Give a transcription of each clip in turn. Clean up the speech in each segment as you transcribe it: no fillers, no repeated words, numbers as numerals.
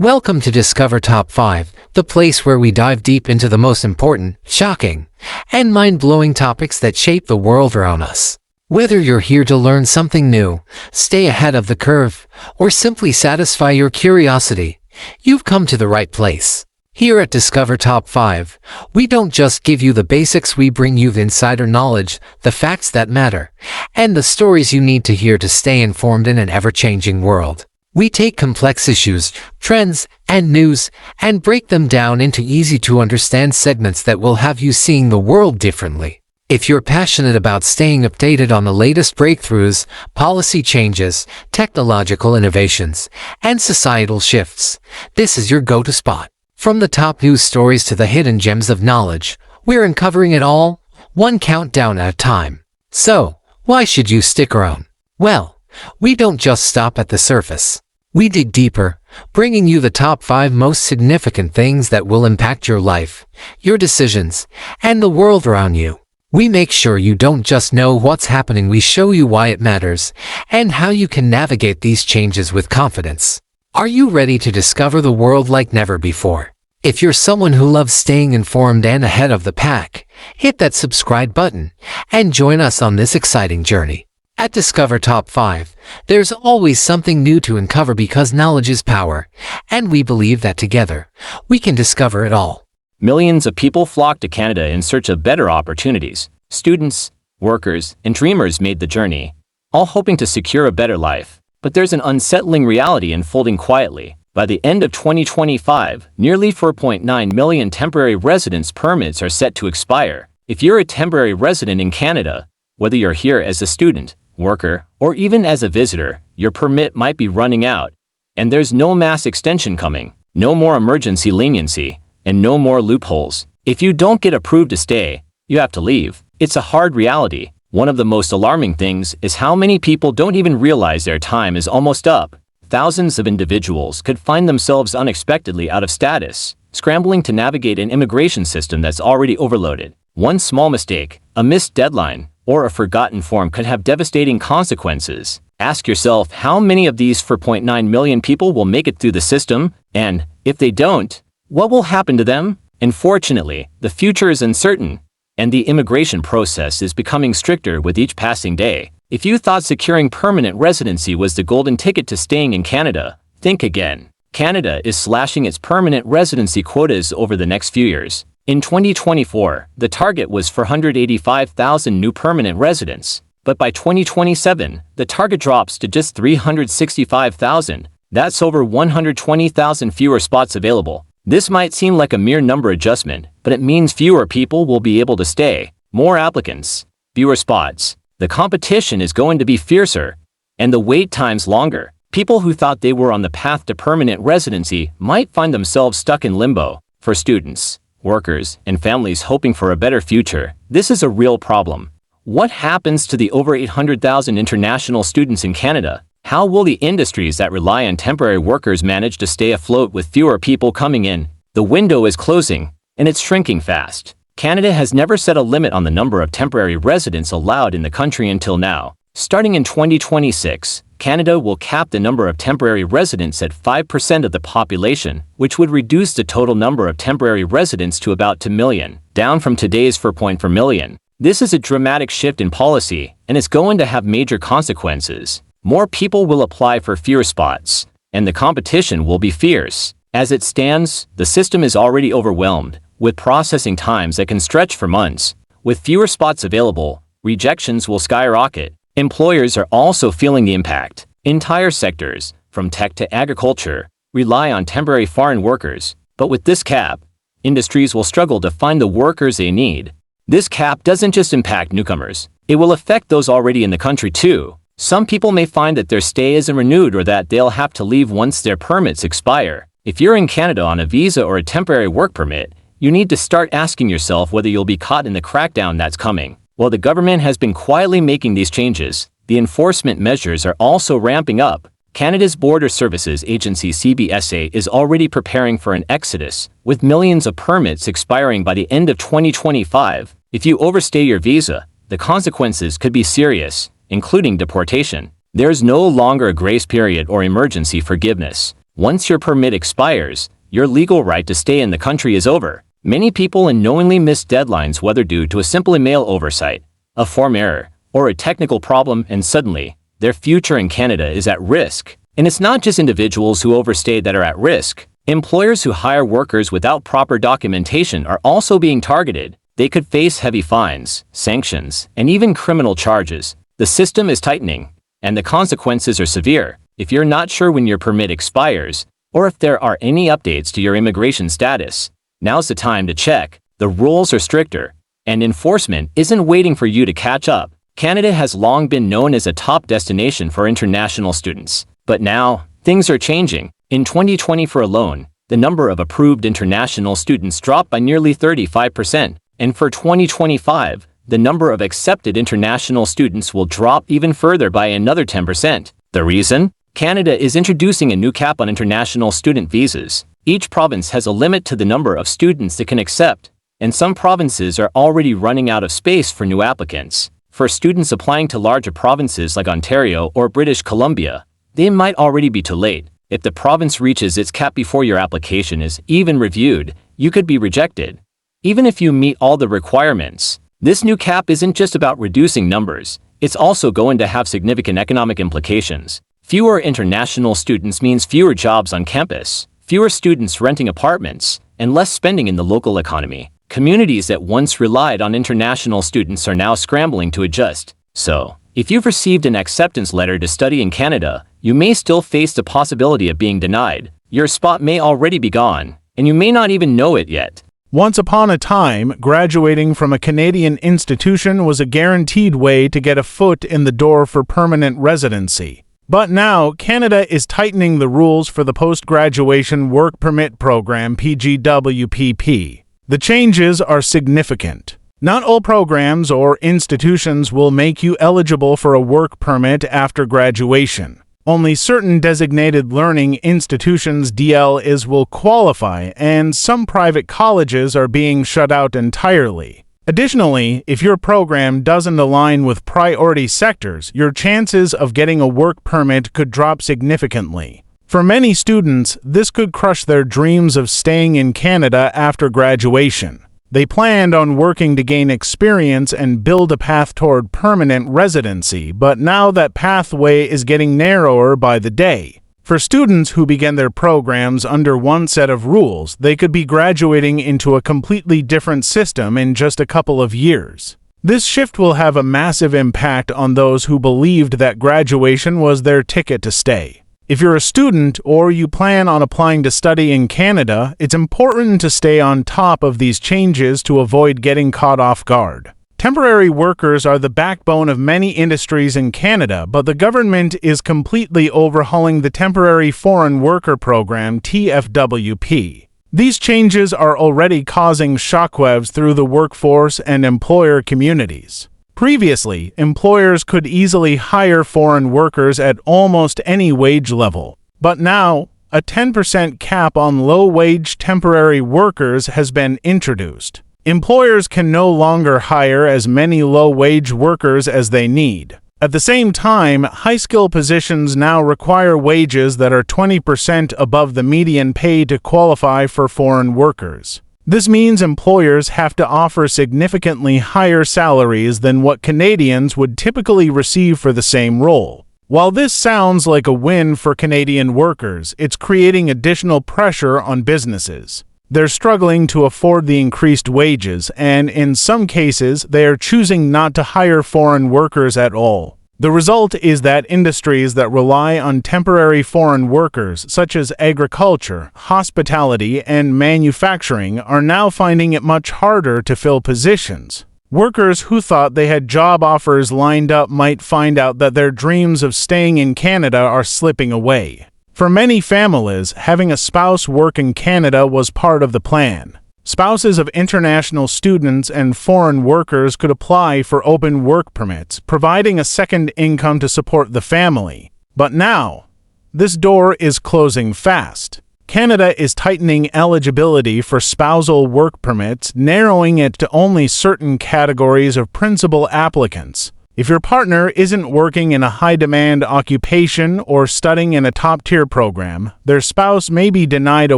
Welcome to Discover Top 5, the place where we dive deep into the most important, shocking, and mind-blowing topics that shape the world around us. Whether you're here to learn something new, stay ahead of the curve, or simply satisfy your curiosity, you've come to the right place. Here at Discover Top 5, we don't just give you the basics, we bring you the insider knowledge, the facts that matter, and the stories you need to hear to stay informed in an ever-changing world. We take complex issues, trends, and news, and break them down into easy-to-understand segments that will have you seeing the world differently. If you're passionate about staying updated on the latest breakthroughs, policy changes, technological innovations, and societal shifts, this is your go-to spot. From the top news stories to the hidden gems of knowledge, we're uncovering it all, one countdown at a time. So, why should you stick around? Well, we don't just stop at the surface. We dig deeper, bringing you the top 5 most significant things that will impact your life, your decisions, and the world around you. We make sure you don't just know what's happening, we show you why it matters and how you can navigate these changes with confidence. Are you ready to discover the world like never before? If you're someone who loves staying informed and ahead of the pack, hit that subscribe button and join us on this exciting journey. At Discover Top 5, there's always something new to uncover because knowledge is power, and we believe that together, we can discover it all. Millions of people flocked to Canada in search of better opportunities. Students, workers, and dreamers made the journey, all hoping to secure a better life. But there's an unsettling reality unfolding quietly. By the end of 2025, nearly 4.9 million temporary residence permits are set to expire. If you're a temporary resident in Canada, whether you're here as a student, worker, or even as a visitor, your permit might be running out. And there's no mass extension coming, no more emergency leniency, and no more loopholes. If you don't get approved to stay, you have to leave. It's a hard reality. One of the most alarming things is how many people don't even realize their time is almost up. Thousands of individuals could find themselves unexpectedly out of status, scrambling to navigate an immigration system that's already overloaded. One small mistake, a missed deadline, or a forgotten form could have devastating consequences. Ask yourself how many of these 4.9 million people will make it through the system, and, if they don't, what will happen to them? Unfortunately, the future is uncertain, and the immigration process is becoming stricter with each passing day. If you thought securing permanent residency was the golden ticket to staying in Canada, think again. Canada is slashing its permanent residency quotas over the next few years. In 2024, the target was 485,000 new permanent residents, but by 2027, the target drops to just 365,000. That's over 120,000 fewer spots available. This might seem like a mere number adjustment, but it means fewer people will be able to stay, more applicants, fewer spots. The competition is going to be fiercer, and the wait times longer. People who thought they were on the path to permanent residency might find themselves stuck in limbo. For students, workers, and families hoping for a better future, this is a real problem. What happens to the over 800,000 international students in Canada? How will the industries that rely on temporary workers manage to stay afloat with fewer people coming in? The window is closing, and it's shrinking fast. Canada has never set a limit on the number of temporary residents allowed in the country until now. Starting in 2026, Canada will cap the number of temporary residents at 5% of the population, which would reduce the total number of temporary residents to about 2 million, down from today's 4.4 million. This is a dramatic shift in policy, and it's going to have major consequences. More people will apply for fewer spots, and the competition will be fierce. As it stands, the system is already overwhelmed, with processing times that can stretch for months. With fewer spots available, rejections will skyrocket. Employers are also feeling the impact. Entire sectors, from tech to agriculture, rely on temporary foreign workers. But with this cap, industries will struggle to find the workers they need. This cap doesn't just impact newcomers. It will affect those already in the country too. Some people may find that their stay isn't renewed or that they'll have to leave once their permits expire. If you're in Canada on a visa or a temporary work permit, you need to start asking yourself whether you'll be caught in the crackdown that's coming. While the government has been quietly making these changes, the enforcement measures are also ramping up. Canada's Border Services Agency CBSA is already preparing for an exodus, with millions of permits expiring by the end of 2025. If you overstay your visa, the consequences could be serious, including deportation. There's no longer a grace period or emergency forgiveness. Once your permit expires, your legal right to stay in the country is over. Many people unknowingly miss deadlines whether due to a simple email oversight, a form error, or a technical problem, and suddenly, their future in Canada is at risk. And it's not just individuals who overstay that are at risk. Employers who hire workers without proper documentation are also being targeted. They could face heavy fines, sanctions, and even criminal charges. The system is tightening, and the consequences are severe. If you're not sure when your permit expires, or if there are any updates to your immigration status, now's the time to check. The rules are stricter, and enforcement isn't waiting for you to catch up. Canada has long been known as a top destination for international students, but now, things are changing. In 2024 alone, the number of approved international students dropped by nearly 35%, and for 2025, the number of accepted international students will drop even further by another 10%. The reason? Canada is introducing a new cap on international student visas. Each province has a limit to the number of students it can accept, and some provinces are already running out of space for new applicants. For students applying to larger provinces like Ontario or British Columbia, they might already be too late. If the province reaches its cap before your application is even reviewed, you could be rejected. Even if you meet all the requirements, this new cap isn't just about reducing numbers, it's also going to have significant economic implications. Fewer international students means fewer jobs on campus, fewer students renting apartments, and less spending in the local economy. Communities that once relied on international students are now scrambling to adjust. So, if you've received an acceptance letter to study in Canada, you may still face the possibility of being denied. Your spot may already be gone, and you may not even know it yet. Once upon a time, graduating from a Canadian institution was a guaranteed way to get a foot in the door for permanent residency. But now, Canada is tightening the rules for the Post-Graduation Work Permit Program (PGWPP). The changes are significant. Not all programs or institutions will make you eligible for a work permit after graduation. Only certain designated learning institutions (DLIs) will qualify, and some private colleges are being shut out entirely. Additionally, if your program doesn't align with priority sectors, your chances of getting a work permit could drop significantly. For many students, this could crush their dreams of staying in Canada after graduation. They planned on working to gain experience and build a path toward permanent residency, but now that pathway is getting narrower by the day. For students who begin their programs under one set of rules, they could be graduating into a completely different system in just a couple of years. This shift will have a massive impact on those who believed that graduation was their ticket to stay. If you're a student or you plan on applying to study in Canada, it's important to stay on top of these changes to avoid getting caught off guard. Temporary workers are the backbone of many industries in Canada, but the government is completely overhauling the Temporary Foreign Worker Program (TFWP). These changes are already causing shockwaves through the workforce and employer communities. Previously, employers could easily hire foreign workers at almost any wage level. But now, a 10% cap on low-wage temporary workers has been introduced. Employers can no longer hire as many low-wage workers as they need. At the same time, high-skill positions now require wages that are 20% above the median pay to qualify for foreign workers. This means employers have to offer significantly higher salaries than what Canadians would typically receive for the same role. While this sounds like a win for Canadian workers, it's creating additional pressure on businesses. They're struggling to afford the increased wages, and in some cases, they are choosing not to hire foreign workers at all. The result is that industries that rely on temporary foreign workers, such as agriculture, hospitality, and manufacturing, are now finding it much harder to fill positions. Workers who thought they had job offers lined up might find out that their dreams of staying in Canada are slipping away. For many families, having a spouse work in Canada was part of the plan. Spouses of international students and foreign workers could apply for open work permits, providing a second income to support the family. But now, this door is closing fast. Canada is tightening eligibility for spousal work permits, narrowing it to only certain categories of principal applicants. If your partner isn't working in a high-demand occupation or studying in a top-tier program, their spouse may be denied a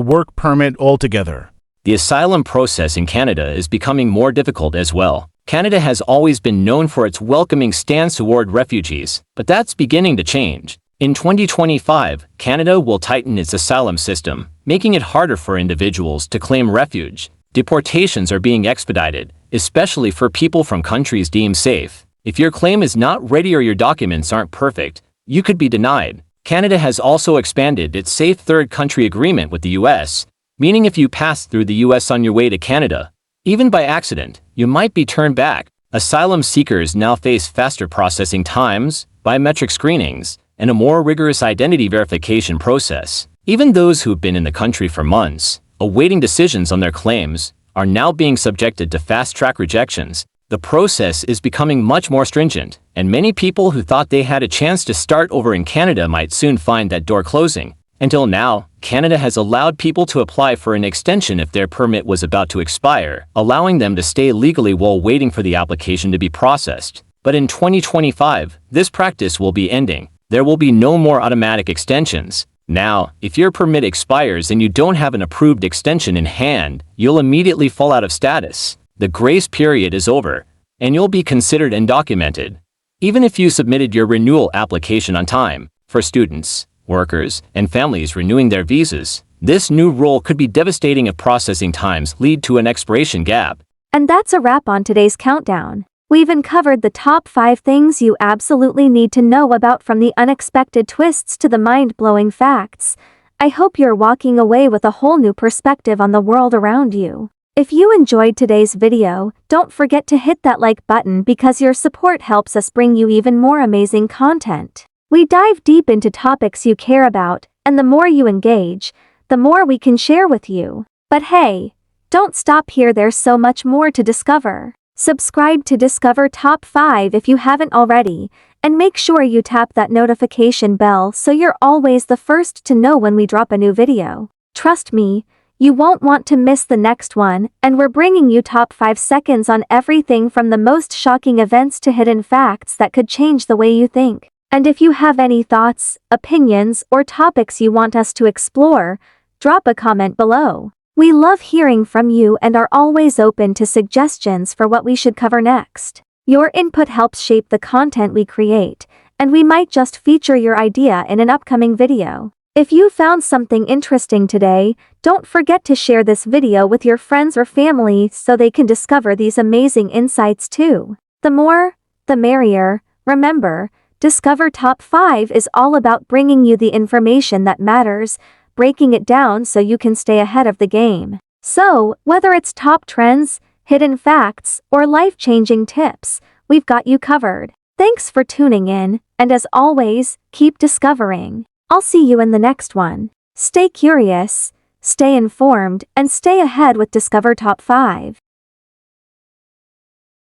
work permit altogether. The asylum process in Canada is becoming more difficult as well. Canada has always been known for its welcoming stance toward refugees, but that's beginning to change. In 2025, Canada will tighten its asylum system, making it harder for individuals to claim refuge. Deportations are being expedited, especially for people from countries deemed safe. If your claim is not ready or your documents aren't perfect, you could be denied. Canada has also expanded its Safe Third Country Agreement with the US, meaning if you pass through the US on your way to Canada, even by accident, you might be turned back. Asylum seekers now face faster processing times, biometric screenings, and a more rigorous identity verification process. Even those who've been in the country for months, awaiting decisions on their claims, are now being subjected to fast-track rejections. The process is becoming much more stringent, and many people who thought they had a chance to start over in Canada might soon find that door closing. Until now, Canada has allowed people to apply for an extension if their permit was about to expire, allowing them to stay legally while waiting for the application to be processed. But in 2025, this practice will be ending. There will be no more automatic extensions. Now, if your permit expires and you don't have an approved extension in hand, you'll immediately fall out of status. The grace period is over, and you'll be considered undocumented, even if you submitted your renewal application on time. For students, workers, and families renewing their visas, this new rule could be devastating if processing times lead to an expiration gap. And that's a wrap on today's countdown. We've uncovered the top 5 things you absolutely need to know about, from the unexpected twists to the mind-blowing facts. I hope you're walking away with a whole new perspective on the world around you. If you enjoyed today's video, don't forget to hit that like button because your support helps us bring you even more amazing content. We dive deep into topics you care about, and the more you engage, the more we can share with you. But hey, don't stop here, there's so much more to discover. Subscribe to Discover Top 5 if you haven't already, and make sure you tap that notification bell so you're always the first to know when we drop a new video. Trust me, you won't want to miss the next one, and we're bringing you top 5 seconds on everything from the most shocking events to hidden facts that could change the way you think. And if you have any thoughts, opinions, or topics you want us to explore, drop a comment below. We love hearing from you and are always open to suggestions for what we should cover next. Your input helps shape the content we create, and we might just feature your idea in an upcoming video. If you found something interesting today, don't forget to share this video with your friends or family so they can discover these amazing insights too. The more, the merrier. Remember, Discover Top 5 is all about bringing you the information that matters, breaking it down so you can stay ahead of the game. So, whether it's top trends, hidden facts, or life-changing tips, we've got you covered. Thanks for tuning in, and as always, keep discovering. I'll see you in the next one. Stay curious, stay informed, and stay ahead with Discover Top 5.